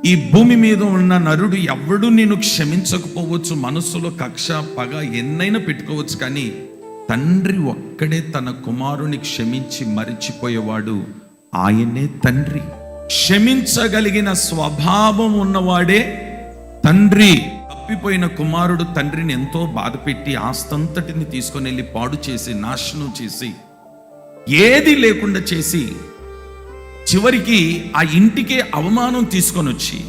ఈ భూమి మీద ఉన్న నరుడు ఎవడు నేను క్షమించకపోవచ్చు, మనసులో కక్ష పగ ఎన్నైనా పెట్టుకోవచ్చు, కానీ తండ్రి ఒక్కడే తన కుమారుని క్షమించి మరిచిపోయేవాడు ఆయనే తండ్రి. క్షమించగలిగిన స్వభావం ఉన్నవాడే తండ్రి. తప్పిపోయిన కుమారుడు తండ్రిని ఎంతో బాధపెట్టి ఆస్తంతటిని తీసుకొని వెళ్ళి పాడు చేసి నాశనం చేసి ఏది లేకుండా చేసి చివరికి ఆ ఇంటికే అవమానం తీసుకొని వచ్చి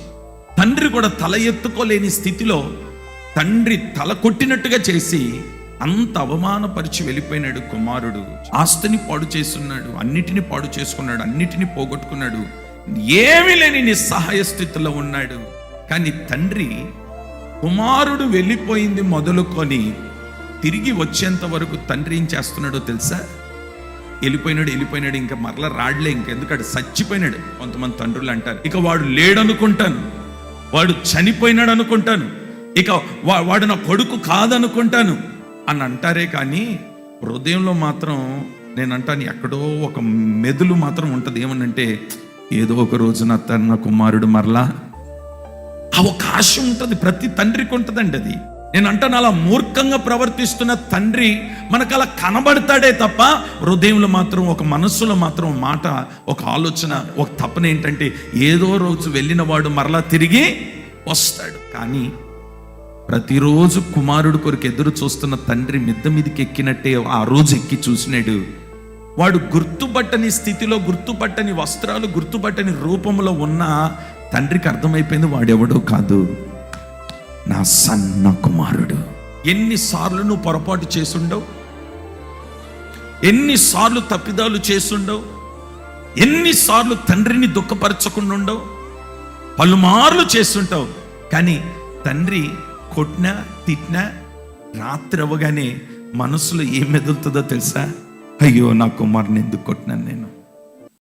తండ్రి కూడా తల ఎత్తుకోలేని స్థితిలో తండ్రి తల కొట్టినట్టుగా చేసి అంత అవమానపరిచి వెళ్ళిపోయినాడు కుమారుడు. ఆస్తిని పాడు చేస్తున్నాడు, అన్నిటిని పాడు చేసుకున్నాడు, అన్నిటిని పోగొట్టుకున్నాడు, ఏమీ లేని నిస్సహాయ స్థితిలో ఉన్నాడు. కానీ తండ్రి కుమారుడు వెళ్ళిపోయింది మొదలుకొని తిరిగి వచ్చేంత వరకు తండ్రి ఏం చేస్తున్నాడో తెలుసా? వెళ్ళిపోయినాడు, ఇంకా మరలా రాడ్లే, ఇంకెందుకంటే చచ్చిపోయినాడు. కొంతమంది తండ్రులు అంటారు, ఇక వాడు లేడనుకుంటాను, వాడు చనిపోయినాడు అనుకుంటాను, ఇక వాడు నా కొడుకు కాదనుకుంటాను అని అంటారే కానీ హృదయంలో మాత్రం నేను అంటాను, ఎక్కడో ఒక మెదులు మాత్రం ఉంటుంది. ఏమనంటే ఏదో ఒక రోజు నా కుమారుడు మరలా, అవకాశం ఉంటుంది, ప్రతి తండ్రికి ఉంటుందండి అది. నేను అంటాను, అలా మూర్ఖంగా ప్రవర్తిస్తున్న తండ్రి మనకు అలా కనబడతాడే తప్ప హృదయంలో మాత్రం, ఒక మనస్సులో మాత్రం మాట, ఒక ఆలోచన, ఒక తపన ఏంటంటే ఏదో రోజు వెళ్ళిన వాడు మరలా తిరిగి వస్తాడు. కానీ ప్రతిరోజు కుమారుడు కొరకు ఎదురు చూస్తున్న తండ్రి మిద్ద మీదకి ఎక్కినట్టే ఆ రోజు ఎక్కి చూసినాడు. వాడు గుర్తుపట్టని స్థితిలో, గుర్తుపట్టని వస్త్రాలు, గుర్తుపట్టని రూపంలో ఉన్న తండ్రికి అర్థమైపోయింది, వాడెవడో కాదు, నా సన్న కుమారుడు. ఎన్నిసార్లు నువ్వు పొరపాటు చేసుండవు, ఎన్నిసార్లు తప్పిదాలు చేసుండవు, ఎన్నిసార్లు తండ్రిని దుఃఖపరచకుండా ఉండవు, పలుమార్లు చేస్తుంటావు. కానీ తండ్రి కొట్టినా తిట్టినా రాత్రి అవ్వగానే మనసులో ఏం మెదులుతుందో తెలుసా? అయ్యో, నా కుమారుని ఎందుకు కొట్టినాను నేను,